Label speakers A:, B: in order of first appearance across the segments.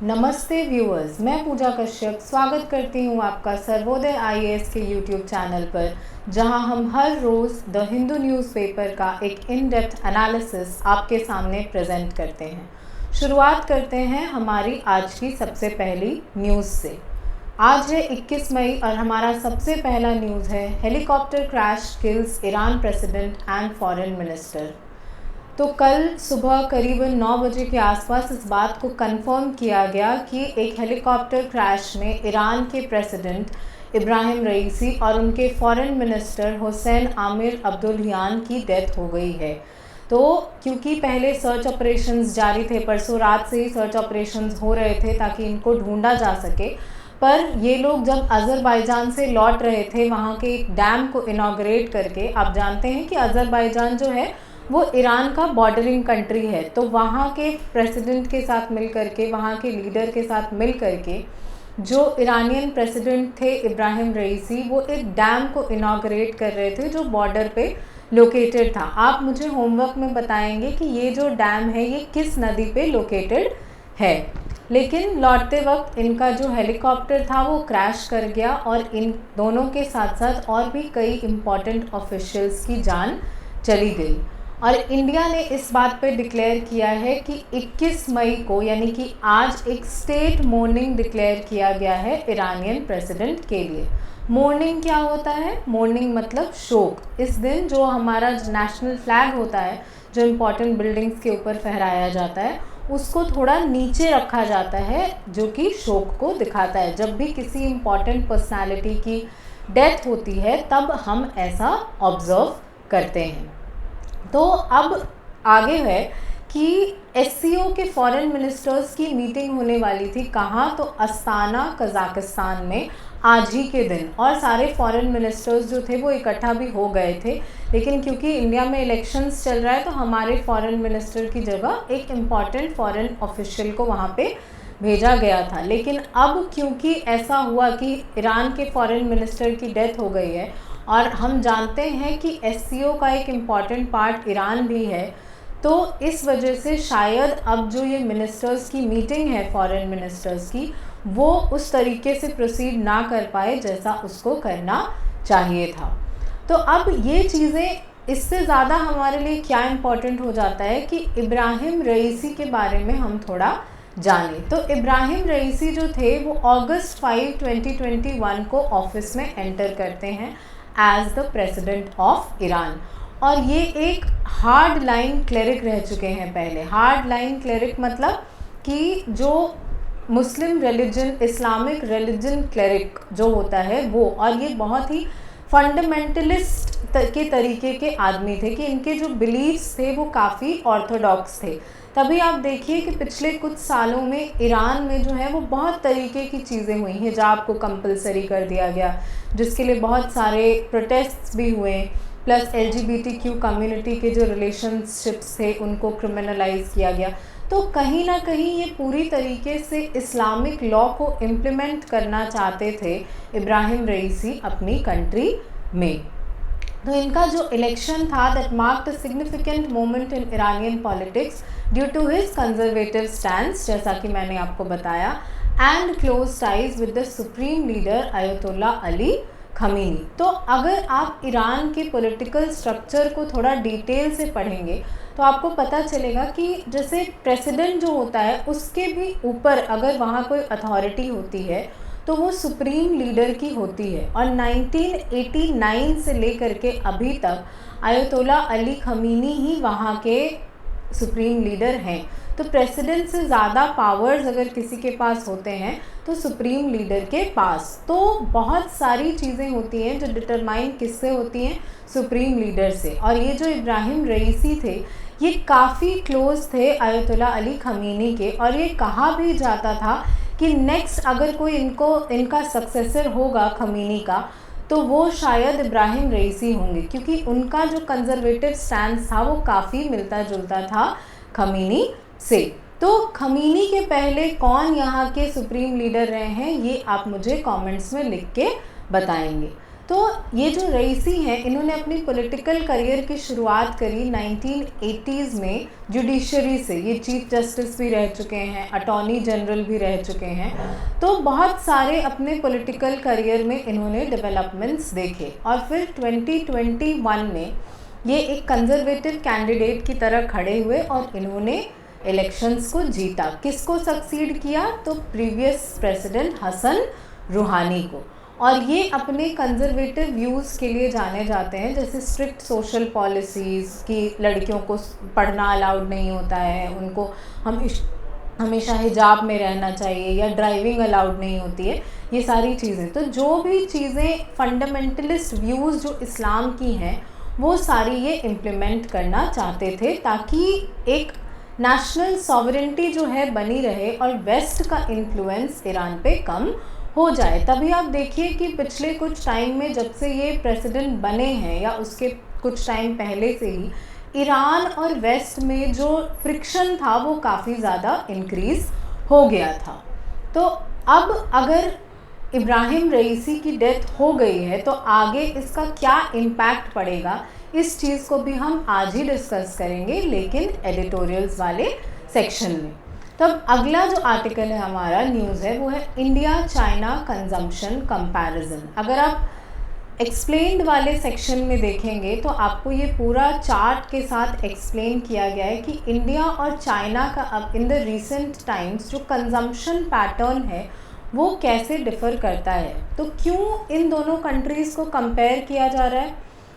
A: नमस्ते व्यूअर्स, मैं पूजा कश्यप स्वागत करती हूँ आपका सर्वोदय आईएएस के यूट्यूब चैनल पर, जहां हम हर रोज़ द हिंदू न्यूज़पेपर का एक इन डेप्थ एनालिसिस आपके सामने प्रेजेंट करते हैं। शुरुआत करते हैं हमारी आज की सबसे पहली न्यूज़ से। आज है 21 मई और हमारा सबसे पहला न्यूज़ है helicopter crash kills Iran president and foreign minister. तो कल सुबह करीबन 9 बजे के आसपास इस बात को कंफर्म किया गया कि एक हेलीकॉप्टर क्रैश में ईरान के प्रेसिडेंट इब्राहिम रईसी और उनके foreign minister Hussain Aamir Abdollahian की डेथ हो गई है। तो क्योंकि पहले सर्च ऑपरेशंस जारी थे, परसों रात से ही सर्च ऑपरेशंस हो रहे थे ताकि इनको ढूंढा जा सके, पर ये लोग जब अज़रबैजान से लौट रहे थे वहाँ के एक डैम को इनॉग्रेट करके, आप जानते हैं कि अज़रबैजान जो है वो ईरान का बॉर्डरिंग कंट्री है, तो वहाँ के प्रेसिडेंट के साथ मिल करके, वहाँ के लीडर के साथ मिल करके जो ईरानियन प्रेसिडेंट थे इब्राहिम रईसी, वो एक डैम को इनॉग्रेट कर रहे थे जो बॉर्डर पे लोकेटेड था। आप मुझे होमवर्क में बताएंगे कि ये जो डैम है ये किस नदी पे लोकेटेड है। लेकिन लौटते वक्त इनका जो हेलीकॉप्टर था वो क्रैश कर गया और इन दोनों के साथ साथ और भी कई इम्पॉर्टेंट ऑफिशियल्स की जान चली गई। और इंडिया ने इस बात पे डिक्लेयर किया है कि 21 मई को, यानी कि आज, एक स्टेट मोर्निंग डिक्लेयर किया गया है ईरानियन प्रेसिडेंट के लिए। मोर्निंग क्या होता है? मोर्निंग मतलब शोक। इस दिन जो हमारा नेशनल फ्लैग होता है, जो इम्पोर्टेंट बिल्डिंग्स के ऊपर फहराया जाता है, उसको थोड़ा नीचे रखा जाता है, जो कि शोक को दिखाता है। जब भी किसी इम्पॉर्टेंट पर्सनालिटी की डेथ होती है तब हम ऐसा ऑब्जर्व करते हैं। तो अब आगे है कि एससीओ के फॉरेन मिनिस्टर्स की मीटिंग होने वाली थी। कहाँ? तो अस्ताना, कज़ाकिस्तान में, आज ही के दिन। और सारे फॉरेन मिनिस्टर्स जो थे वो इकट्ठा भी हो गए थे, लेकिन क्योंकि इंडिया में इलेक्शंस चल रहा है तो हमारे फॉरेन मिनिस्टर की जगह एक इम्पॉर्टेंट फॉरेन ऑफिशियल को वहाँ पे भेजा गया था। लेकिन अब क्योंकि ऐसा हुआ कि ईरान के फॉरेन मिनिस्टर की डेथ हो गई है और हम जानते हैं कि एससीओ का एक इम्पॉर्टेंट पार्ट ईरान भी है, तो इस वजह से शायद अब जो ये मिनिस्टर्स की मीटिंग है फॉरेन मिनिस्टर्स की, वो उस तरीके से प्रोसीड ना कर पाए जैसा उसको करना चाहिए था। तो अब ये चीज़ें, इससे ज़्यादा हमारे लिए क्या इम्पॉर्टेंट हो जाता है कि इब्राहिम रईसी के बारे में हम थोड़ा जानें। तो इब्राहिम रईसी जो थे वो अगस्त 5, 2021 को ऑफिस में एंटर करते हैं as the president of Iran. और ये एक हार्ड लाइन क्लेरिक रह चुके हैं पहले। हार्ड लाइन क्लेरिक मतलब कि जो मुस्लिम रिलीजन, इस्लामिक रिलीजन क्लेरिक जो होता है वो, और ये बहुत ही फंडामेंटलिस्ट के तरीके के आदमी थे कि इनके जो बिलीव्स थे वो काफ़ी ऑर्थोडॉक्स थे। तभी आप देखिए कि पिछले कुछ सालों में ईरान में जो है वो बहुत तरीके की चीज़ें हुई। हिजाब को कंपलसरी कर दिया गया, जिसके लिए बहुत सारे प्रोटेस्ट्स भी हुए, प्लस एलजीबीटीक्यू कम्युनिटी के जो रिलेशनशिप्स थे उनको क्रिमिनलाइज किया गया। तो कहीं ना कहीं ये पूरी तरीके से इस्लामिक लॉ को इम्प्लीमेंट करना चाहते थे इब्राहिम रईसी अपनी कंट्री में। तो इनका जो इलेक्शन था that marked a significant moment in Iranian politics due to his conservative stance, जैसा कि मैंने आपको बताया, and close ties with the supreme leader Ayatollah Ali Khamenei. तो अगर आप ईरान के पॉलिटिकल स्ट्रक्चर को थोड़ा डिटेल से पढ़ेंगे तो आपको पता चलेगा कि जैसे प्रेसिडेंट जो होता है उसके भी ऊपर अगर वहाँ कोई अथॉरिटी होती है तो वो सुप्रीम लीडर की होती है। और 1989 से लेकर के अभी तक अयतुल्ला अली खमीनी ही वहाँ के सुप्रीम लीडर हैं। तो प्रेसिडेंट से ज़्यादा पावर्स अगर किसी के पास होते हैं तो सुप्रीम लीडर के पास। तो बहुत सारी चीज़ें होती हैं जो डिटरमाइन किससे होती हैं? सुप्रीम लीडर से। और ये जो इब्राहिम रईसी थे ये काफ़ी क्लोज थे अयतुल्ला अली खमीनी के, और ये कहा भी जाता था कि नेक्स्ट अगर कोई इनका सक्सेसर होगा खमीनी का तो वो शायद इब्राहिम रईसी होंगे, क्योंकि उनका जो कंजर्वेटिव स्टैंस था वो काफ़ी मिलता जुलता था खमीनी से। तो खमीनी के पहले कौन यहाँ के सुप्रीम लीडर रहे हैं ये आप मुझे कमेंट्स में लिख के बताएंगे। तो ये जो रईसी हैं इन्होंने अपनी पॉलिटिकल करियर की शुरुआत करी 1980s में जुडिशरी से। ये चीफ जस्टिस भी रह चुके हैं, अटॉर्नी जनरल भी रह चुके हैं, तो बहुत सारे अपने पॉलिटिकल करियर में इन्होंने डेवलपमेंट्स देखे। और फिर 2021 में ये एक कंजर्वेटिव कैंडिडेट की तरह खड़े हुए और इन्होंने इलेक्शंस को जीता। किसको सक्सीड किया? तो प्रीवियस प्रेसिडेंट हसन रूहानी को। और ये अपने कंजर्वेटिव व्यूज़ के लिए जाने जाते हैं, जैसे स्ट्रिक्ट सोशल पॉलिसीज़ की लड़कियों को पढ़ना अलाउड नहीं होता है, उनको हमेशा हिजाब में रहना चाहिए, या ड्राइविंग अलाउड नहीं होती है, ये सारी चीज़ें। तो जो भी चीज़ें फंडामेंटलिस्ट व्यूज़ जो इस्लाम की हैं वो सारी ये इम्प्लीमेंट करना चाहते थे, ताकि एक नेशनल सॉवरेंटी जो है बनी रहे और वेस्ट का इन्फ्लुएंस ईरान पे कम हो जाए। तभी आप देखिए कि पिछले कुछ टाइम में जब से ये प्रेसिडेंट बने हैं या उसके कुछ टाइम पहले से ही ईरान और वेस्ट में जो फ्रिक्शन था वो काफ़ी ज़्यादा इंक्रीज़ हो गया था। तो अब अगर इब्राहिम रईसी की डेथ हो गई है तो आगे इसका क्या इम्पैक्ट पड़ेगा, इस चीज़ को भी हम आज ही डिस्कस करेंगे, लेकिन एडिटोरियल्स वाले सेक्शन में। तब अगला जो आर्टिकल है हमारा न्यूज़ है वो है इंडिया चाइना कंजम्पशन कंपैरिजन। अगर आप एक्सप्लेन्ड वाले सेक्शन में देखेंगे तो आपको ये पूरा चार्ट के साथ एक्सप्लेन किया गया है कि इंडिया और चाइना का अब इन द रिसेंट टाइम्स जो कंजम्पशन पैटर्न है वो कैसे डिफ़र करता है। तो क्यों इन दोनों कंट्रीज़ को कंपेयर किया जा रहा है?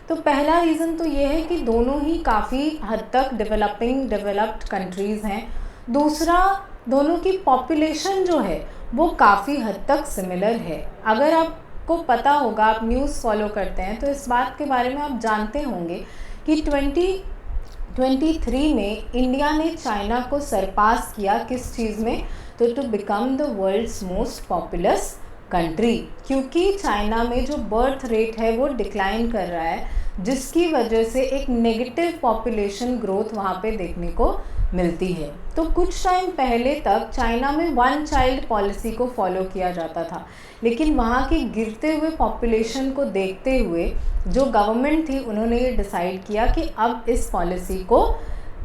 A: तो पहला रीज़न तो ये है कि दोनों ही काफ़ी हद तक डेवलप्ड कंट्रीज़ हैं। दूसरा, दोनों की पॉपुलेशन जो है वो काफ़ी हद तक सिमिलर है। अगर आपको पता होगा, आप न्यूज़ फॉलो करते हैं, तो इस बात के बारे में आप जानते होंगे कि 2023 में इंडिया ने चाइना को सरपास किया। किस चीज़ में? तो to become the world's most populous country, क्योंकि चाइना में जो बर्थ रेट है वो डिक्लाइन कर रहा है, जिसकी वजह से एक नेगेटिव पॉपुलेशन ग्रोथ वहाँ पे देखने को मिलती है। तो कुछ टाइम पहले तक चाइना में वन चाइल्ड पॉलिसी को फॉलो किया जाता था, लेकिन वहाँ की गिरते हुए पॉपुलेशन को देखते हुए जो गवर्नमेंट थी उन्होंने ये डिसाइड किया कि अब इस पॉलिसी को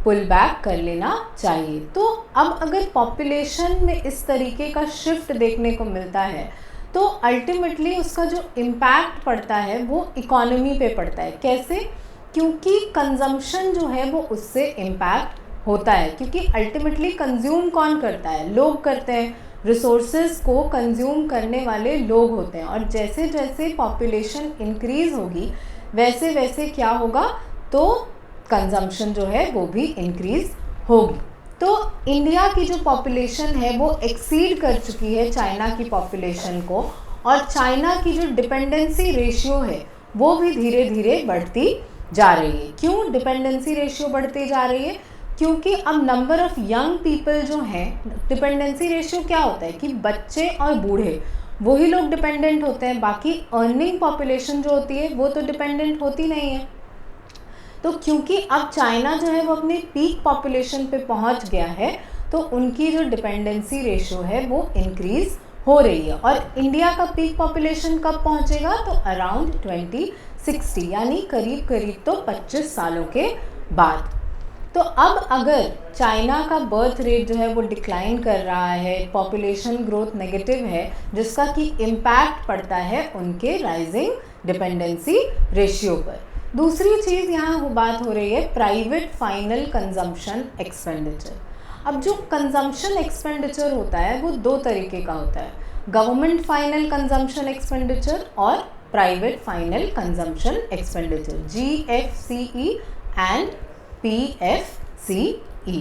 A: पुल बैक कर लेना चाहिए। तो अब अगर पॉपुलेशन में इस तरीके का शिफ्ट देखने को मिलता है तो अल्टीमेटली उसका जो इम्पैक्ट पड़ता है वो इकोनॉमी पे पड़ता है। कैसे? क्योंकि कंजम्पशन जो है वो उससे इम्पैक्ट होता है, क्योंकि अल्टीमेटली कंज्यूम कौन करता है? लोग करते हैं। रिसोर्सेज को कंज्यूम करने वाले लोग होते हैं, और जैसे जैसे पॉपुलेशन इंक्रीज़ होगी वैसे वैसे क्या होगा? तो कंजम्पशन जो है वो भी इंक्रीज़ होगी। तो इंडिया की जो पॉपुलेशन है वो एक्सीड कर चुकी है चाइना की पॉपुलेशन को, और चाइना की जो डिपेंडेंसी रेशियो है वो भी धीरे धीरे बढ़ती जा रही है। क्यों डिपेंडेंसी रेशियो बढ़ती जा रही है? क्योंकि अब नंबर ऑफ़ यंग पीपल जो हैं, डिपेंडेंसी रेशियो क्या होता है कि बच्चे और बूढ़े वही लोग डिपेंडेंट होते हैं, बाकी अर्निंग पॉपुलेशन जो होती है वो तो डिपेंडेंट होती नहीं है। तो क्योंकि अब चाइना जो है वो अपनी पीक पॉपुलेशन पे पहुंच गया है, तो उनकी जो डिपेंडेंसी रेशियो है वो इंक्रीज़ हो रही है। और इंडिया का पीक पॉपुलेशन कब पहुंचेगा? तो अराउंड 2060, यानी करीब करीब तो 25 सालों के बाद। तो अब अगर चाइना का बर्थ रेट जो है वो डिक्लाइन कर रहा है, पॉपुलेशन ग्रोथ नेगेटिव है, जिसका कि इम्पैक्ट पड़ता है उनके राइजिंग डिपेंडेंसी रेशियो पर। दूसरी चीज़ यहाँ बात हो रही है प्राइवेट फाइनल कंजम्पशन एक्सपेंडिचर। अब जो कंजम्पशन एक्सपेंडिचर होता है वो दो तरीके का होता है, गवर्नमेंट फाइनल कंजम्पशन एक्सपेंडिचर और private final consumption expenditure, GFCE and PFCE।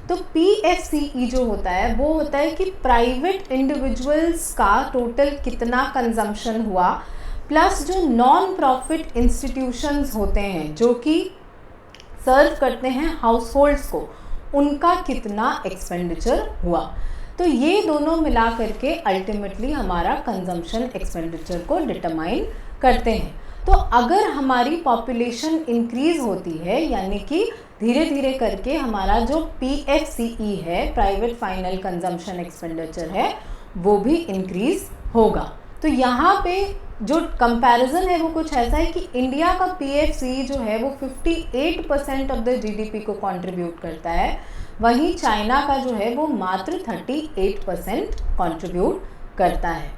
A: तो PFCE जो होता है वो होता है कि प्राइवेट इंडिविजुअल्स का टोटल कितना कंजम्पशन हुआ, प्लस जो नॉन प्रॉफिट इंस्टीट्यूशंस होते हैं जो कि सर्व करते हैं हाउस होल्ड्स को, उनका कितना एक्सपेंडिचर हुआ। तो ये दोनों मिला करके अल्टीमेटली हमारा कंजम्पशन एक्सपेंडिचर को डिटरमाइन करते हैं। तो अगर हमारी पॉपुलेशन इंक्रीज़ होती है, यानी कि धीरे धीरे करके हमारा जो PFCE है, प्राइवेट फाइनल कंजम्पशन एक्सपेंडिचर है, वो भी इंक्रीज़ होगा। तो यहाँ पे जो कंपैरिजन है वो कुछ ऐसा है कि इंडिया का PFCE जो है वो 58% ऑफ द GDP को कंट्रीब्यूट करता है, वहीं चाइना का जो है वो मात्र 38% कंट्रीब्यूट करता है।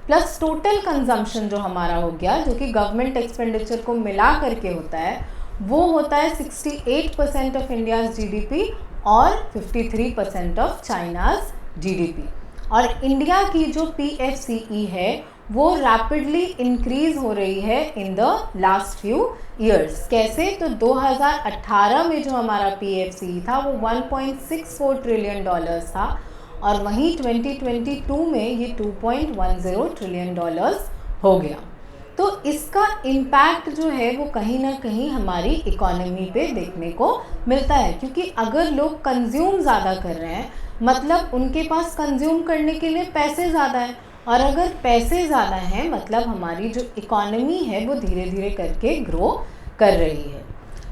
A: प्लस टोटल कंजम्पशन जो हमारा हो गया, जो कि गवर्नमेंट एक्सपेंडिचर को मिला करके होता है, वो होता है 68% ऑफ इंडियाज़ GDP और 53% ऑफ चाइनाज़ GDP। और इंडिया की जो PFCE है वो रैपिडली इंक्रीज हो रही है इन द लास्ट फ्यू ईयर्स। कैसे? तो 2018 में जो हमारा PFCE था वो 1.64 ट्रिलियन डॉलर्स था और वहीं 2022 में ये 2.10 ट्रिलियन डॉलर्स हो गया। तो इसका इम्पैक्ट जो है वो कहीं ना कहीं हमारी इकोनॉमी पे देखने को मिलता है, क्योंकि अगर लोग कंज्यूम ज़्यादा कर रहे हैं मतलब उनके पास कंज्यूम करने के लिए पैसे ज़्यादा हैं, और अगर पैसे ज़्यादा हैं मतलब हमारी जो इकोनॉमी है वो धीरे धीरे करके ग्रो कर रही है।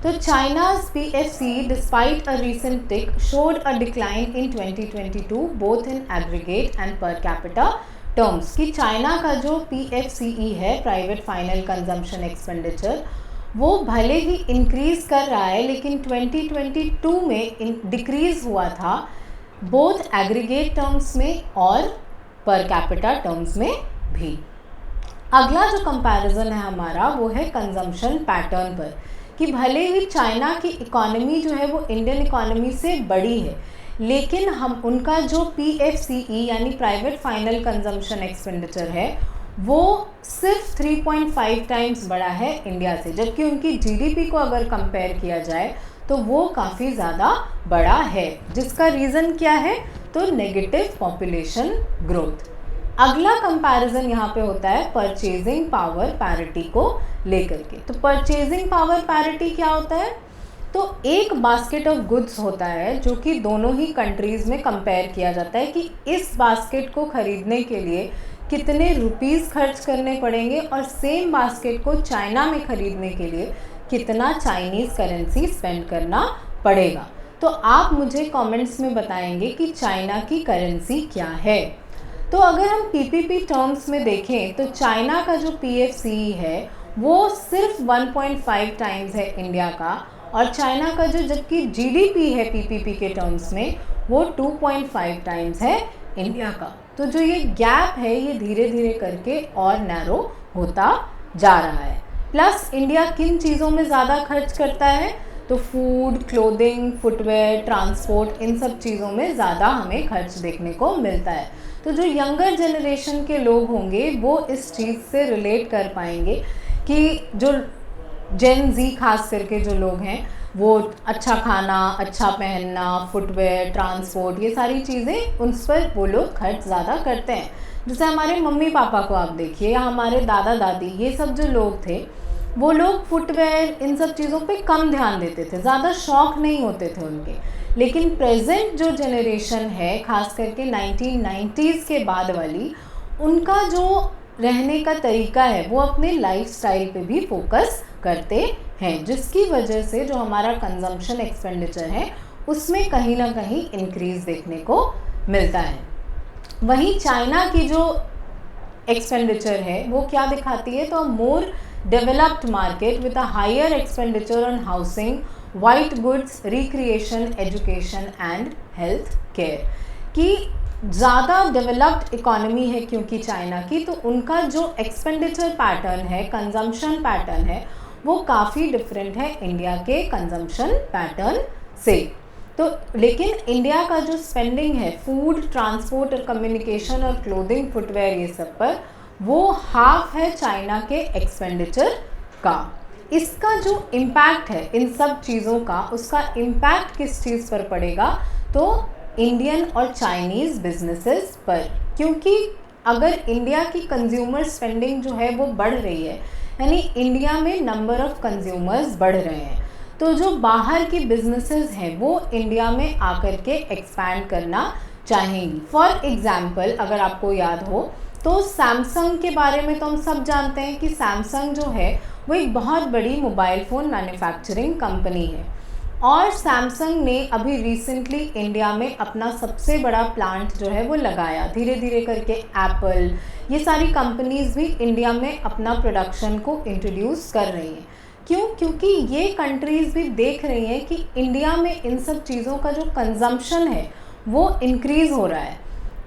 A: तो चाइना's PFCE despite a recent tick showed a decline in 2022 both in aggregate and per capita terms. कि चाइना का जो PFCE है, प्राइवेट फाइनल कंजम्पशन एक्सपेंडिचर, वो भले ही इंक्रीज़ कर रहा है लेकिन 2022 में डिक्रीज़ हुआ था बोथ एग्रीगेट टर्म्स में और पर कैपिटा टर्म्स में भी। अगला जो कंपैरिजन है हमारा वो है कंजम्पशन पैटर्न पर, कि भले ही चाइना की इकोनॉमी जो है वो इंडियन इकोनॉमी से बड़ी है लेकिन हम उनका जो PFCE यानी प्राइवेट फाइनल कंजम्पशन एक्सपेंडिचर है वो सिर्फ 3.5 टाइम्स बड़ा है इंडिया से, जबकि उनकी GDP को अगर कंपेयर किया जाए तो वो काफ़ी ज़्यादा बड़ा है। जिसका रीज़न क्या है? तो नेगेटिव पॉपुलेशन ग्रोथ। अगला कंपैरिजन यहाँ पे होता है परचेजिंग पावर पैरिटी को लेकर के। तो परचेजिंग पावर पैरिटी क्या होता है? तो एक बास्केट ऑफ गुड्स होता है जो कि दोनों ही कंट्रीज़ में कंपेयर किया जाता है कि इस बास्केट को ख़रीदने के लिए कितने रुपीस खर्च करने पड़ेंगे और सेम बास्केट को चाइना में ख़रीदने के लिए कितना चाइनीज़ करेंसी स्पेंड करना पड़ेगा। तो आप मुझे कमेंट्स में बताएंगे कि चाइना की करेंसी क्या है। तो अगर हम PPP टर्म्स में देखें तो चाइना का जो PFCE है वो सिर्फ 1.5 टाइम्स है इंडिया का, और चाइना का जो जबकि GDP है PPP के टर्म्स में वो 2.5 टाइम्स है इंडिया का। तो जो ये गैप है ये धीरे धीरे करके और नैरो होता जा रहा है। प्लस इंडिया किन चीज़ों में ज़्यादा खर्च करता है? तो फूड, क्लोथिंग, फुटवेयर, ट्रांसपोर्ट, इन सब चीज़ों में ज़्यादा हमें खर्च देखने को मिलता है। तो जो यंगर जनरेशन के लोग होंगे वो इस चीज़ से रिलेट कर पाएंगे कि जो जेन ज़ी खास करके जो लोग हैं वो अच्छा खाना, अच्छा पहनना, फुटवेयर, ट्रांसपोर्ट, ये सारी चीज़ें उन पर वो लोग खर्च ज़्यादा करते हैं। जैसे हमारे मम्मी पापा को आप देखिए या हमारे दादा दादी, ये सब जो लोग थे वो लोग फुटवेयर इन सब चीज़ों पे कम ध्यान देते थे, ज़्यादा शौक नहीं होते थे उनके। लेकिन प्रेजेंट जो जनरेशन है खास करके 1990s के बाद वाली, उनका जो रहने का तरीका है वो अपने लाइफस्टाइल पे भी फोकस करते हैं, जिसकी वजह से जो हमारा कंजम्पशन एक्सपेंडिचर है उसमें कहीं ना कहीं इंक्रीज़ देखने को मिलता है। वहीं चाइना की जो एक्सपेंडिचर है वो क्या दिखाती है? तो more developed market with a higher expenditure on housing, white goods, recreation, education and health care. कि ज़्यादा डेवलप्ड इकोनॉमी है क्योंकि चाइना की, तो उनका जो एक्सपेंडिचर पैटर्न है, कंजम्पशन पैटर्न है, वो काफ़ी डिफरेंट है इंडिया के कंजम्पशन पैटर्न से। तो लेकिन इंडिया का जो स्पेंडिंग है फूड, ट्रांसपोर्ट और कम्युनिकेशन और क्लोथिंग, फुटवेयर, ये सब पर, वो हाफ है चाइना के एक्सपेंडिचर का। इसका जो इम्पैक्ट है इन सब चीज़ों का, उसका इम्पैक्ट किस चीज़ पर पड़ेगा? तो इंडियन और चाइनीज़ बिजनेसेस पर, क्योंकि अगर इंडिया की कंज्यूमर स्पेंडिंग जो है वो बढ़ रही है, यानी इंडिया में नंबर ऑफ कंज्यूमर्स बढ़ रहे हैं, तो जो बाहर की बिजनेसेस हैं वो इंडिया में आकर के एक्सपैंड करना चाहेंगी। फॉर एग्जाम्पल अगर आपको याद हो तो सैमसंग के बारे में तो हम सब जानते हैं कि सैमसंग जो है वो एक बहुत बड़ी मोबाइल फ़ोन मैन्युफैक्चरिंग कंपनी है। और सैमसंग ने अभी रिसेंटली इंडिया में अपना सबसे बड़ा प्लांट जो है वो लगाया। धीरे धीरे करके एप्पल, ये सारी कंपनीज़ भी इंडिया में अपना प्रोडक्शन को इंट्रोड्यूस कर रही हैं। क्यों? क्योंकि ये कंट्रीज़ भी देख रही हैं कि इंडिया में इन सब चीज़ों का जो कंजम्पशन है वो इंक्रीज़ हो रहा है।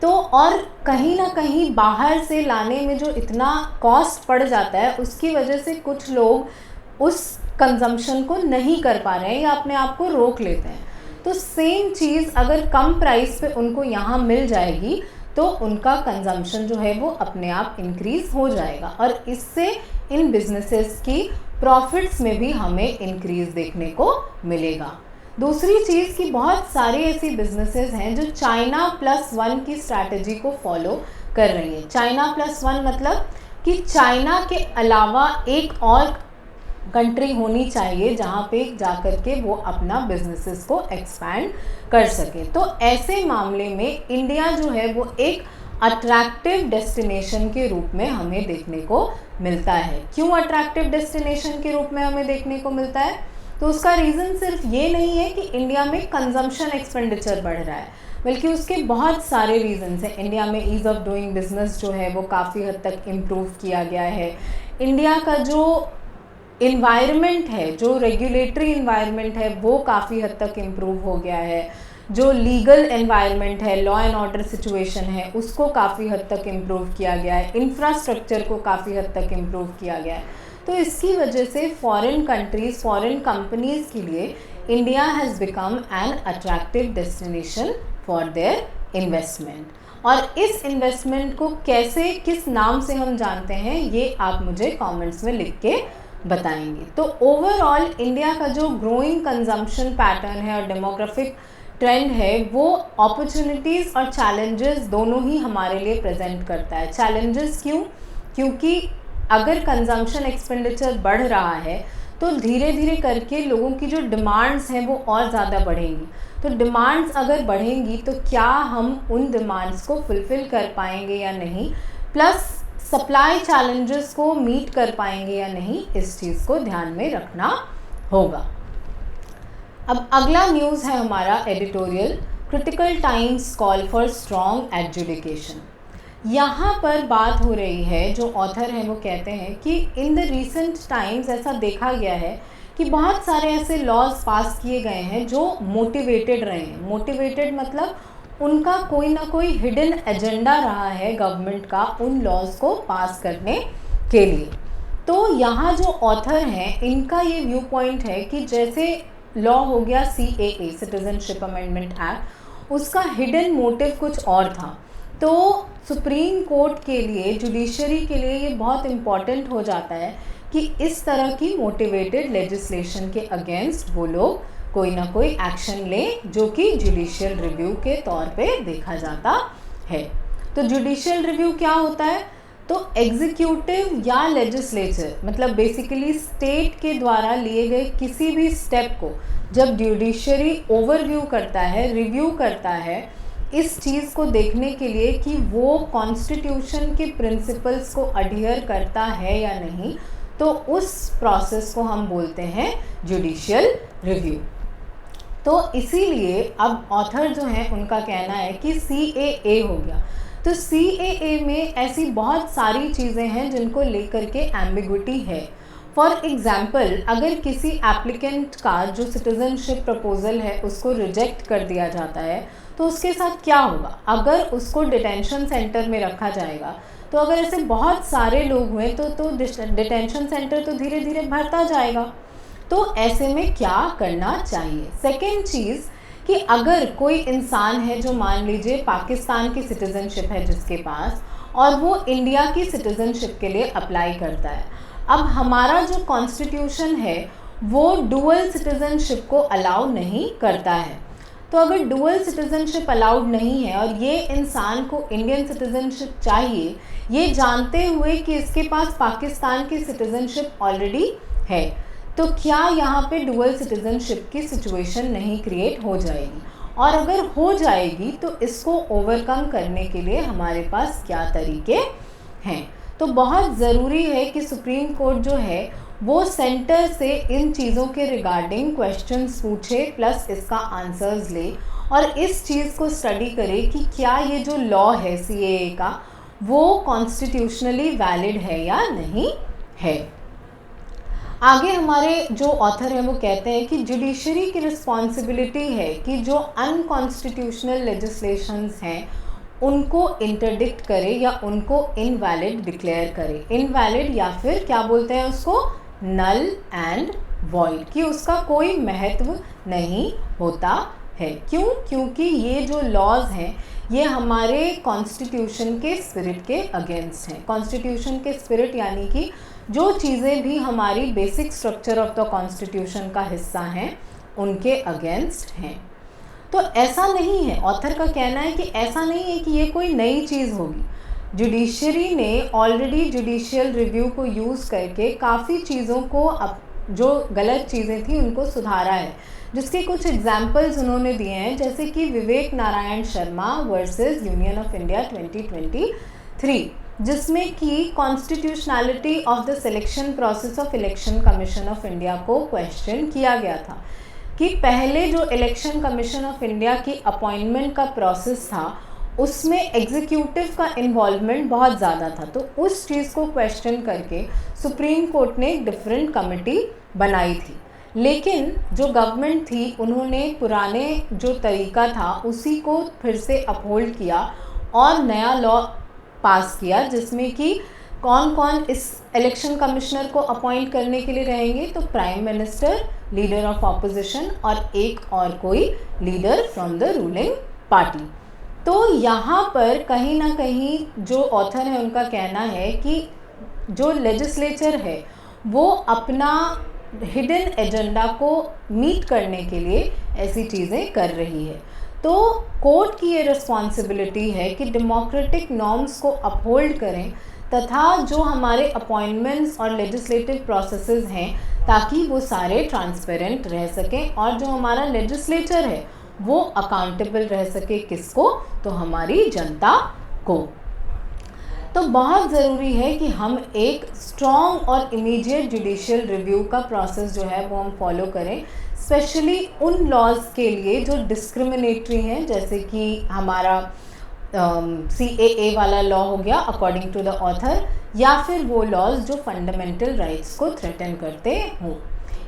A: तो और कहीं ना कहीं बाहर से लाने में जो इतना कॉस्ट पड़ जाता है, उसकी वजह से कुछ लोग उस कंजम्पशन को नहीं कर पा रहे हैं या अपने आप को रोक लेते हैं। तो सेम चीज़ अगर कम प्राइस पे उनको यहाँ मिल जाएगी तो उनका कंजम्पशन जो है वो अपने आप इंक्रीज़ हो जाएगा, और इससे इन बिजनेसेस की प्रॉफिट्स में भी हमें इंक्रीज़ देखने को मिलेगा। दूसरी चीज़ कि बहुत सारी ऐसी बिजनेसेस हैं जो चाइना प्लस वन की स्ट्रैटेजी को फॉलो कर रही है। चाइना प्लस वन मतलब कि चाइना के अलावा एक और कंट्री होनी चाहिए जहाँ पे जाकर के वो अपना बिजनेसेस को एक्सपैंड कर सके। तो ऐसे मामले में इंडिया जो है वो एक अट्रैक्टिव डेस्टिनेशन के रूप में हमें देखने को मिलता है। क्यों अट्रैक्टिव डेस्टिनेशन के रूप में हमें देखने को मिलता है? तो उसका रीज़न सिर्फ ये नहीं है कि इंडिया में कंजम्पशन एक्सपेंडिचर बढ़ रहा है, बल्कि उसके बहुत सारे रीजंस हैं। इंडिया में ईज़ ऑफ डूइंग बिजनेस जो है वो काफ़ी हद तक इम्प्रूव किया गया है। इंडिया का जो इन्वायरमेंट है, जो रेगुलेटरी इन्वायरमेंट है, वो काफ़ी हद तक इम्प्रूव हो गया है। जो लीगल एनवायरनमेंट है, लॉ एंड ऑर्डर सिचुएशन है, उसको काफ़ी हद तक इम्प्रूव किया गया है। इंफ्रास्ट्रक्चर को काफ़ी हद तक इम्प्रूव किया गया है। तो इसकी वजह से फॉरेन कंट्रीज़, फॉरेन कंपनीज़ के लिए India has become an attractive destination for their investment. और इस इन्वेस्टमेंट को कैसे, किस नाम से हम जानते हैं, ये आप मुझे कमेंट्स में लिख के बताएंगे। तो ओवरऑल इंडिया का जो ग्रोइंग कंजम्पशन पैटर्न है और डेमोग्राफिक ट्रेंड है, वो अपॉर्चुनिटीज़ और चैलेंजेस दोनों ही हमारे लिए प्रेजेंट करता है। चैलेंजेस क्यों? क्योंकि अगर कंजम्पशन एक्सपेंडिचर बढ़ रहा है तो धीरे धीरे करके लोगों की जो डिमांड्स हैं वो और ज़्यादा बढ़ेंगी। तो डिमांड्स अगर बढ़ेंगी तो क्या हम उन डिमांड्स को फुलफ़िल कर पाएंगे या नहीं, प्लस सप्लाई चैलेंजेस को मीट कर पाएंगे या नहीं, इस चीज़ को ध्यान में रखना होगा। अब अगला न्यूज़ है हमारा editorial, critical times call for strong adjudication. यहाँ पर बात हो रही है, जो ऑथर हैं वो कहते हैं कि इन द रिसेंट टाइम्स ऐसा देखा गया है कि बहुत सारे ऐसे लॉज पास किए गए हैं जो मोटिवेटेड रहे हैं। मोटिवेटेड मतलब उनका कोई ना कोई हिडन एजेंडा रहा है गवर्नमेंट का उन लॉज को पास करने के लिए। तो यहाँ जो ऑथर हैं इनका ये व्यू पॉइंट है कि जैसे लॉ हो गया CAA, सिटीजनशिप अमेंडमेंट एक्ट, उसका हिडन मोटिव कुछ और था। तो सुप्रीम कोर्ट के लिए, जुडिशरी के लिए ये बहुत इम्पॉर्टेंट हो जाता है कि इस तरह की मोटिवेटेड लेजिस्लेशन के अगेंस्ट वो लोग कोई ना कोई एक्शन लें, जो कि जुडिशियल रिव्यू के तौर पे देखा जाता है। तो जुडिशियल रिव्यू क्या होता है? तो एग्जीक्यूटिव या लेजिस्लेचर, मतलब बेसिकली स्टेट के द्वारा लिए गए किसी भी स्टेप को जब जुडिशरी ओवरव्यू करता है, रिव्यू करता है, इस चीज़ को देखने के लिए कि वो कॉन्स्टिट्यूशन के प्रिंसिपल्स को अडियर करता है या नहीं, तो उस प्रोसेस को हम बोलते हैं जुडिशियल रिव्यू। तो इसीलिए अब ऑथर जो हैं उनका कहना है कि CAA हो गया। तो CAA में ऐसी बहुत सारी चीज़ें हैं जिनको लेकर के एम्बिग्विटी है। फॉर एग्ज़ाम्पल, अगर किसी एप्लीकेंट का जो सिटीज़नशिप प्रपोज़ल है उसको रिजेक्ट कर दिया जाता है तो उसके साथ क्या होगा? अगर उसको डिटेंशन सेंटर में रखा जाएगा, तो अगर ऐसे बहुत सारे लोग हुए तो डिटेंशन सेंटर तो धीरे धीरे भरता जाएगा। तो ऐसे में क्या करना चाहिए? सेकेंड चीज़ कि अगर कोई इंसान है जो मान लीजिए पाकिस्तान की सिटीज़नशिप है जिसके पास, और वो इंडिया की सिटीज़नशिप के लिए अप्लाई करता है। अब हमारा जो कॉन्स्टिट्यूशन है वो डुअल सिटीज़नशिप को अलाउ नहीं करता है। तो अगर डुअल सिटीज़नशिप अलाउड नहीं है और ये इंसान को इंडियन सिटीज़नशिप चाहिए, ये जानते हुए कि इसके पास पाकिस्तान की सिटीज़नशिप ऑलरेडी है, तो क्या यहाँ पे डुअल सिटीज़नशिप की सिचुएशन नहीं क्रिएट हो जाएगी? और अगर हो जाएगी तो इसको ओवरकम करने के लिए हमारे पास क्या तरीके हैं? तो बहुत ज़रूरी है कि सुप्रीम कोर्ट जो है वो सेंटर से इन चीज़ों के रिगार्डिंग क्वेश्चंस पूछे प्लस इसका आंसर्स ले और इस चीज़ को स्टडी करे कि क्या ये जो लॉ है CAA का वो कॉन्स्टिट्यूशनली वैलिड है या नहीं है। आगे हमारे जो ऑथर हैं वो कहते हैं कि जुडिशरी की रिस्पॉन्सिबिलिटी है कि जो अनकॉन्स्टिट्यूशनल लेजिस्लेशंस हैं उनको इंटरडिक्ट करे या उनको इनवैलिड डिक्लेयर करे। इनवैलिड या फिर क्या बोलते हैं उसको, नल एंड वॉइड, कि उसका कोई महत्व नहीं होता है। क्यों? क्योंकि ये जो लॉज हैं ये हमारे कॉन्स्टिट्यूशन के स्पिरिट के अगेंस्ट हैं। कॉन्स्टिट्यूशन के स्पिरिट यानी कि जो चीज़ें भी हमारी basic structure of the constitution का हिस्सा हैं उनके अगेंस्ट हैं। तो ऐसा नहीं है, ऑथर का कहना है कि ऐसा नहीं है कि ये कोई नई चीज़ होगी। जुडिशरी ने ऑलरेडी जुडिशियल रिव्यू को यूज़ करके काफ़ी चीज़ों को जो गलत चीज़ें थी उनको सुधारा है, जिसके कुछ एग्जाम्पल्स उन्होंने दिए हैं, जैसे कि Vivek Narayan Sharma versus Union of India 2023, जिसमें कि constitutionality of the selection process of Election commission of India को क्वेश्चन किया गया था कि पहले जो इलेक्शन कमीशन ऑफ इंडिया की अपॉइंटमेंट का प्रोसेस था उसमें एग्जीक्यूटिव का इन्वॉल्वमेंट बहुत ज़्यादा था। तो उस चीज़ को क्वेश्चन करके सुप्रीम कोर्ट ने एक डिफरेंट कमेटी बनाई थी, लेकिन जो गवर्नमेंट थी उन्होंने पुराने जो तरीका था उसी को फिर से अपहोल्ड किया और नया लॉ पास किया, जिसमें कि कौन कौन इस इलेक्शन कमिश्नर को अपॉइंट करने के लिए रहेंगे, तो prime minister, leader of opposition और एक और कोई leader from the ruling party. तो यहाँ पर कहीं ना कहीं जो ऑथर है उनका कहना है कि जो लेजिस्लेचर है वो अपना हिडन एजेंडा को मीट करने के लिए ऐसी चीज़ें कर रही है। तो कोर्ट की ये रिस्पॉन्सिबिलिटी है कि डेमोक्रेटिक नॉर्म्स को अपहोल्ड करें तथा जो हमारे अपॉइंटमेंट्स और लेजिस्लेटिव प्रोसेसेस हैं ताकि वो सारे ट्रांसपेरेंट रह सकें और जो हमारा लेजिस्लेचर है वो अकाउंटेबल रह सके, किसको, तो हमारी जनता को। तो बहुत ज़रूरी है कि हम एक स्ट्रॉन्ग और इमीडिएट जुडिशियल रिव्यू का प्रोसेस जो है वो हम फॉलो करें, स्पेशली उन लॉज के लिए जो डिस्क्रिमिनेटरी हैं, जैसे कि हमारा CAA वाला लॉ हो गया अकॉर्डिंग टू द ऑथर, या फिर वो लॉज जो फंडामेंटल राइट्स को थ्रेटन करते हों।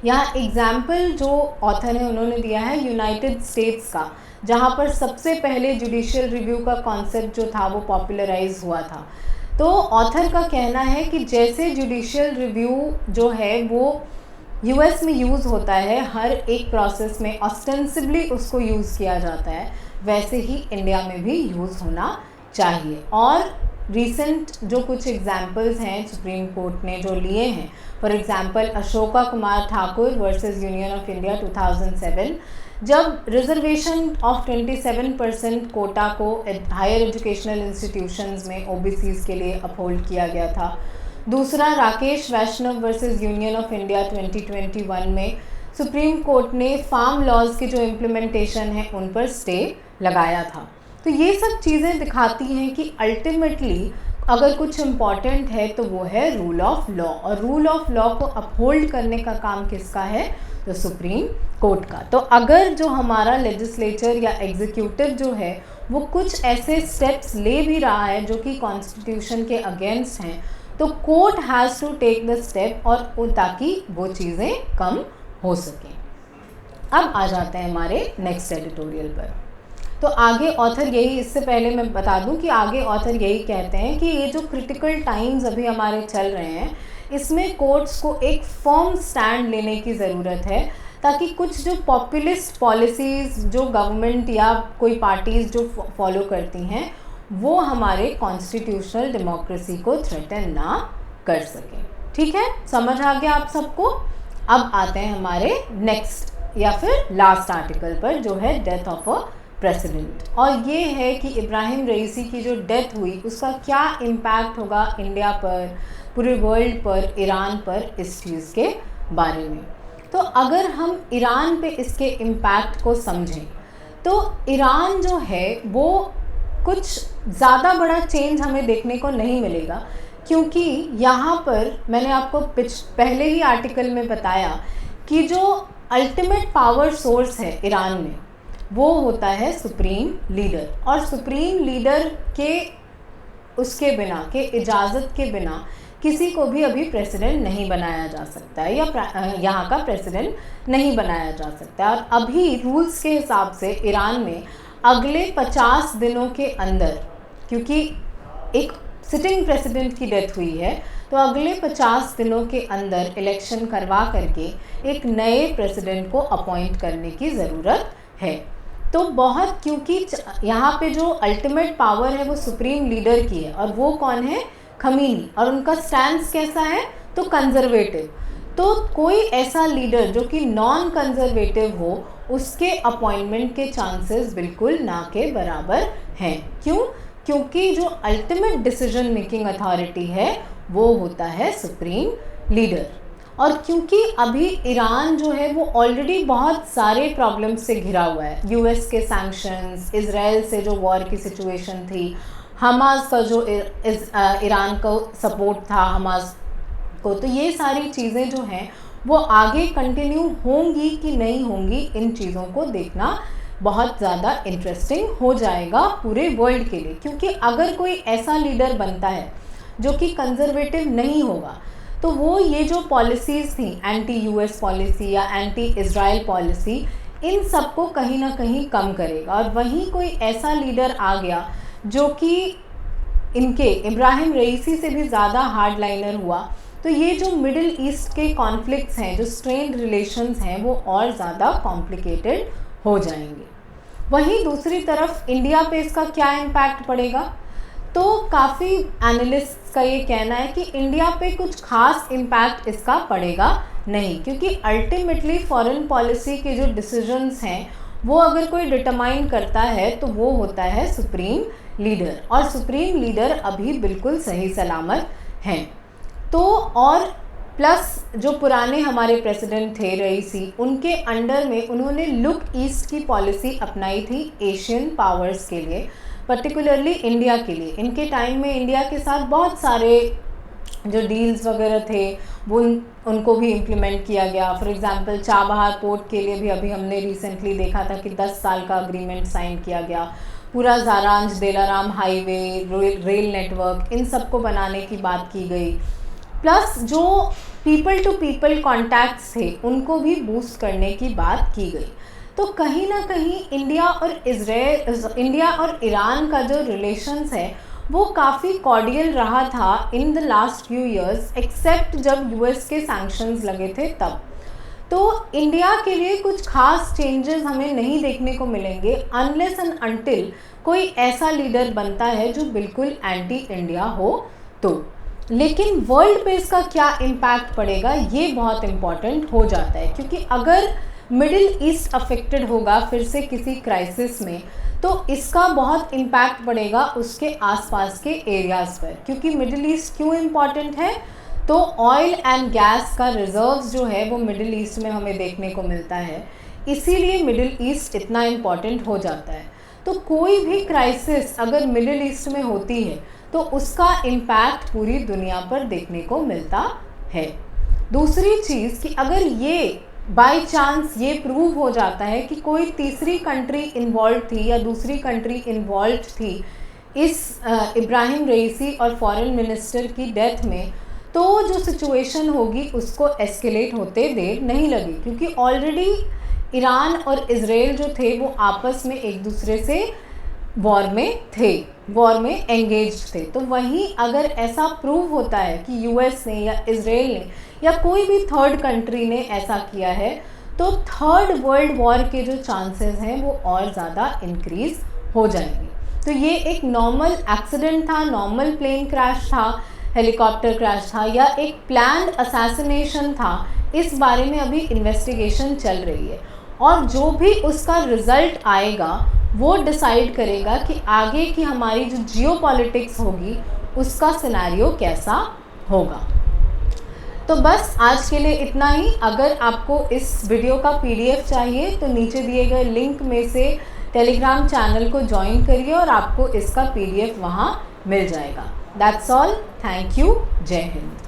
A: यहाँ एग्जाम्पल जो ऑथर है उन्होंने दिया है यूनाइटेड स्टेट्स का, जहाँ पर सबसे पहले जुडिशियल रिव्यू का कॉन्सेप्ट जो था वो पॉपुलराइज हुआ था। तो ऑथर का कहना है कि जैसे जुडिशियल रिव्यू जो है वो US में यूज़ होता है, हर एक प्रोसेस में ऑस्टेंसिबली उसको यूज़ किया जाता है, वैसे ही इंडिया में भी यूज़ होना चाहिए। और रिसेंट जो कुछ एग्जाम्पल्स हैं सुप्रीम कोर्ट ने जो लिए हैं, for example Ashoka Kumar Thakur versus Union of India 2007, जब रिजर्वेशन ऑफ 27% कोटा को हायर एजुकेशनल इंस्टीट्यूशंस में OBCs के लिए अपहोल्ड किया गया था। दूसरा राकेश वैष्णव वर्सेस यूनियन ऑफ इंडिया 2021 में सुप्रीम कोर्ट ने फार्म लॉज की जो इम्प्लीमेंटेशन है उन पर स्टे लगाया था। तो ये सब चीज़ें दिखाती हैं कि अल्टीमेटली अगर कुछ इम्पॉर्टेंट है तो वो है रूल ऑफ लॉ, और रूल ऑफ लॉ को अपहोल्ड करने का काम किसका है, तो सुप्रीम कोर्ट का। तो अगर जो हमारा लेजिस्लेचर या एग्जीक्यूटिव जो है वो कुछ ऐसे स्टेप्स ले भी रहा है जो कि कॉन्स्टिट्यूशन के अगेंस्ट हैं, तो court has to take the step और ताकि वो चीज़ें कम हो सकें। अब आ जाते हैं हमारे नेक्स्ट एडिटोरियल पर। तो आगे ऑथर यही, इससे पहले मैं बता दूं कि आगे ऑथर यही कहते हैं कि ये जो क्रिटिकल टाइम्स अभी हमारे चल रहे हैं इसमें कोर्ट्स को एक फर्म स्टैंड लेने की ज़रूरत है, ताकि कुछ जो पॉपुलिस्ट पॉलिसीज़ जो गवर्नमेंट या कोई पार्टीज़ जो फॉलो करती हैं वो हमारे कॉन्स्टिट्यूशनल डेमोक्रेसी को थ्रेटन ना कर सकें। ठीक है, समझ आ गया आप सबको। अब आते हैं हमारे नेक्स्ट या फिर लास्ट आर्टिकल पर, जो है डेथ ऑफ अ प्रेसिडेंट, और ये है कि इब्राहिम रईसी की जो डेथ हुई उसका क्या इम्पैक्ट होगा इंडिया पर, पूरे वर्ल्ड पर, ईरान पर, इस चीज़ के बारे में। तो अगर हम ईरान पे इसके इम्पैक्ट को समझें तो ईरान जो है वो कुछ ज़्यादा बड़ा चेंज हमें देखने को नहीं मिलेगा, क्योंकि यहाँ पर मैंने आपको पहले ही आर्टिकल में बताया कि जो अल्टीमेट पावर सोर्स है ईरान में वो होता है सुप्रीम लीडर, और सुप्रीम लीडर के उसके बिना, के इजाज़त के बिना किसी को भी अभी प्रेसिडेंट नहीं बनाया जा सकता है, या यहाँ का प्रेसिडेंट नहीं बनाया जा सकता है। और अभी रूल्स के हिसाब से ईरान में अगले 50 दिनों के अंदर, क्योंकि एक सिटिंग प्रेसिडेंट की डेथ हुई है, तो अगले 50 दिनों के अंदर इलेक्शन करवा करके एक नए प्रेसिडेंट को अपॉइंट करने की ज़रूरत है। तो बहुत, क्योंकि यहाँ पे जो अल्टीमेट पावर है वो सुप्रीम लीडर की है, और वो कौन है? खमीनी, और उनका स्टैंस कैसा है? तो कंजर्वेटिव। तो कोई ऐसा लीडर जो कि नॉन कंजर्वेटिव हो, उसके अपॉइंटमेंट के चांसेस बिल्कुल ना के बराबर हैं। क्यों? क्योंकि जो अल्टीमेट डिसीजन मेकिंग अथॉरिटी है वो होता है सुप्रीम लीडर। और क्योंकि अभी ईरान जो है वो ऑलरेडी बहुत सारे प्रॉब्लम्स से घिरा हुआ है, यूएस के सैंक्शंस, इजराइल से जो वॉर की सिचुएशन थी, हमास का जो ईरान को सपोर्ट था हमास को, तो ये सारी चीज़ें जो हैं वो आगे कंटिन्यू होंगी कि नहीं होंगी, इन चीज़ों को देखना बहुत ज़्यादा इंटरेस्टिंग हो जाएगा पूरे वर्ल्ड के लिए। क्योंकि अगर कोई ऐसा लीडर बनता है जो कि कंजर्वेटिव नहीं होगा, तो वो ये जो पॉलिसीज़ थी, एंटी यूएस पॉलिसी या एंटी इजराइल पॉलिसी, इन सब को कहीं ना कहीं कम करेगा। और वहीं कोई ऐसा लीडर आ गया जो कि इनके इब्राहिम रईसी से भी ज़्यादा हार्ड लाइनर हुआ, तो ये जो मिडिल ईस्ट के कॉन्फ्लिक्ट्स हैं, जो स्ट्रेन्ड रिलेशंस हैं, वो और ज़्यादा कॉम्प्लिकेटेड हो जाएंगे। वहीं दूसरी तरफ इंडिया पे इसका क्या इम्पैक्ट पड़ेगा? तो काफ़ी एनालिस्ट्स का ये कहना है कि इंडिया पे कुछ खास इम्पैक्ट इसका पड़ेगा नहीं, क्योंकि अल्टीमेटली फॉरेन पॉलिसी के जो डिसीजंस हैं वो अगर कोई डिटरमाइन करता है तो वो होता है सुप्रीम लीडर, और सुप्रीम लीडर अभी बिल्कुल सही सलामत हैं। तो और प्लस जो पुराने हमारे प्रेसिडेंट थे रईसी, उनके अंडर में उन्होंने लुक ईस्ट की पॉलिसी अपनाई थी एशियन पावर्स के लिए, पर्टिकुलरली इंडिया के लिए। इनके टाइम में इंडिया के साथ बहुत सारे जो डील्स वगैरह थे वो उनको भी इम्प्लीमेंट किया गया। फॉर एग्जांपल चाबहार पोर्ट के लिए भी अभी हमने रिसेंटली देखा था कि 10 साल का अग्रीमेंट साइन किया गया। पूरा Zaranj Delaram highway, rail network, इन सब को बनाने की बात की गई। प्लस जो पीपल टू पीपल कॉन्टैक्ट्स थे उनको भी बूस्ट करने की बात की गई। तो कहीं ना कहीं इंडिया और ईरान का जो रिलेशंस है वो काफ़ी कॉर्डियल रहा था in the last few years, except जब यूएस के सैंक्शंस लगे थे तब। तो इंडिया के लिए कुछ खास चेंजेस हमें नहीं देखने को मिलेंगे अनलेस एंड अनटिल कोई ऐसा लीडर बनता है जो बिल्कुल एंटी इंडिया हो तो। लेकिन वर्ल्ड पे इसका क्या इम्पैक्ट पड़ेगा ये बहुत इम्पॉर्टेंट हो जाता है, क्योंकि अगर मिडिल ईस्ट अफेक्टेड होगा फिर से किसी क्राइसिस में, तो इसका बहुत इम्पैक्ट पड़ेगा उसके आसपास के एरियाज़ पर। क्योंकि मिडिल ईस्ट क्यों इम्पॉर्टेंट है? तो ऑयल एंड गैस का रिजर्व्स जो है वो मिडिल ईस्ट में हमें देखने को मिलता है, इसीलिए मिडिल ईस्ट इतना इम्पॉर्टेंट हो जाता है। तो कोई भी क्राइसिस अगर मिडिल ईस्ट में होती है तो उसका इम्पैक्ट पूरी दुनिया पर देखने को मिलता है। दूसरी चीज़ कि अगर ये बाय चांस ये प्रूव हो जाता है कि कोई तीसरी कंट्री इन्वॉल्व थी या दूसरी कंट्री इन्वॉल्व थी इस इब्राहिम रईसी और फॉरेन मिनिस्टर की डेथ में, तो जो सिचुएशन होगी उसको एस्केलेट होते देर नहीं लगी, क्योंकि ऑलरेडी ईरान और इजराइल जो थे वो आपस में एक दूसरे से वॉर में एंगेज थे। तो वहीं अगर ऐसा प्रूव होता है कि यूएस ने या इजराइल ने या कोई भी थर्ड कंट्री ने ऐसा किया है, तो थर्ड वर्ल्ड वॉर के जो चांसेस हैं वो और ज़्यादा इंक्रीज हो जाएंगे। तो ये एक नॉर्मल एक्सीडेंट था, नॉर्मल प्लेन क्रैश था, हेलीकॉप्टर क्रैश था, या एक प्लान्ड असैसिनेशन था, इस बारे में अभी इन्वेस्टिगेशन चल रही है। और जो भी उसका रिजल्ट आएगा वो डिसाइड करेगा कि आगे की हमारी जो जियोपॉलिटिक्स होगी उसका सिनेरियो कैसा होगा। तो बस आज के लिए इतना ही। अगर आपको इस वीडियो का पीडीएफ चाहिए तो नीचे दिए गए लिंक में से टेलीग्राम चैनल को ज्वाइन करिए और आपको इसका पीडीएफ वहाँ मिल जाएगा। दैट्स ऑल, थैंक यू, जय हिंद।